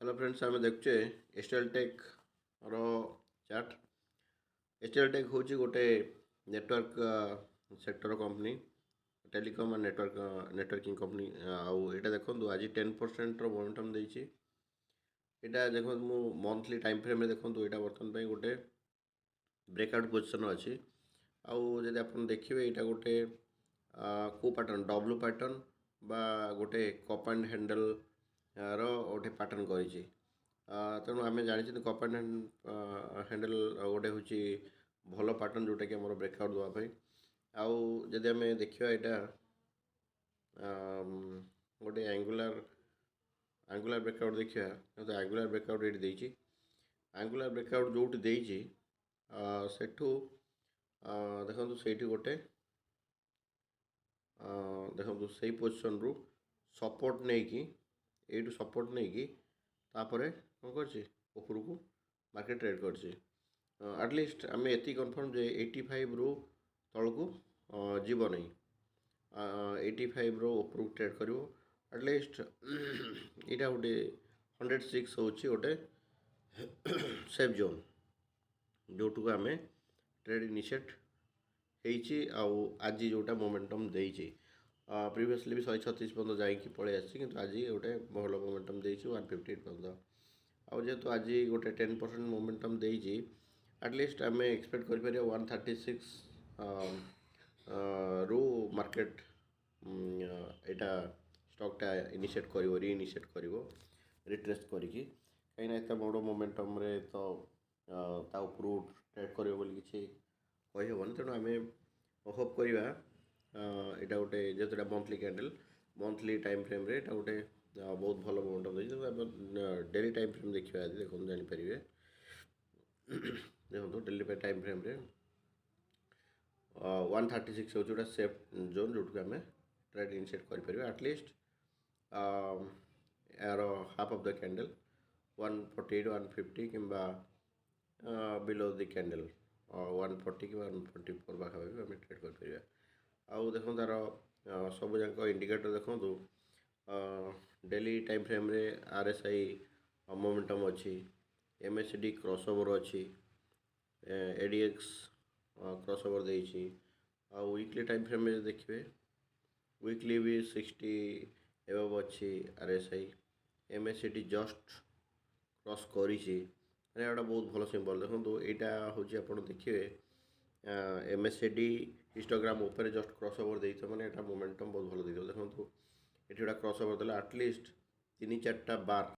Hello friends आम देखुचे एस्टेल take रो chart. एस्टेल take हूँ गोटे network sector company telecom and networking company आउ एटा देखो आज 10% मोमेंटम देछि। एटा देखो मु मंथली टाइम फ्रेम रे देखो एटा बर्तन पे गोटे ब्रेकआउट पोजिशन अच्छी। आउ जदि आप देखिए यहाँ गोटे को पैटर्न डब्ल्यू पैटर्न बा गोटे कप एंड हैंडल रो गोटे पैटर्न करी। तेणु आम जानी कप एंड हैंडल गोटे हूँ भल पैटर्न जोटा कि आम ब्रेकआउट देवाई। आउ जदि आम देखा यहाँ गोटे एंगुलर ब्रेकआउट देखा तो एंगुलर ब्रेकआउट ये देती। एंगुलर ब्रेकआउट जो देती सेठू देखो से गोटे देखो से पोजिशन रु सपोर्ट नहीं कि यू सपोर्ट नहीं कि तापर कौन कर मार्केट ट्रेड कर आटलिस्ट आम ये कन्फर्म जे 85 रु तल को जीव नहीं 85 रो ऊपर ट्रेड कर आटलिस्ट यहाँ गोटे 106 हूँ गोटे सेफ जोन जो आम ट्रेड इनिशिएट आज जोटा मोमेंटम देती प्रीवियसली भी 136 पर्यटन जाकि पलि आसी कि आज गोटे भल मोमेंटम देती 158 पर्यटन आउ जेहेतु आज गोटे 10% मोमेंटम देती एटलिस्ट आम एक्सपेक्ट कर 136 रू मार्केट यहाँ स्टॉकटा इनिशिएट कर रीइनिशिएट कर रिट्रेस करके कहीं एत बड़ मोमेंटम रे तो ऊपर ट्रेड कर किसी कहीहबन। तेणु आम होप करवा यहाँ गोटे जेहतु monthly candle monthly time frame रे गोटे बहुत भल मोमेंटम देखिए। डेली टाइम फ्रेम देखा देखो जापर देखो डेली टाइम फ्रेम रे 136 हूँ जोटा सेफ जोन जो आम ट्रेड इनिशिएट कर एटलिस्ट यार हाफ ऑफ द कैंडल 148 150 कि बिलो द कैंडल 140 कि 144 पाखापाखि आम ट्रेड कर आउ देखो तार सब जाक इंडिकेटर देखो डेली टाइम फ्रेम रे RSI मोमेंटम अच्छी MACD क्रॉसओवर अच्छी ADX क्रॉसओवर देती। वीकली टाइम फ्रेम में देखिए वीकली भी 60 एबव अच्छी RSI MACD जस्ट क्रॉस करी गोटे बहुत भल सिंबल देखो यहाँ हूँ आप देखिए MACD हिस्टोग्राम ऊपर जस्ट क्रॉसओवर देते मैंने मोमेंटम बहुत भल देखो ये क्रॉसओवर देला एटलिस्ट 3-4 बार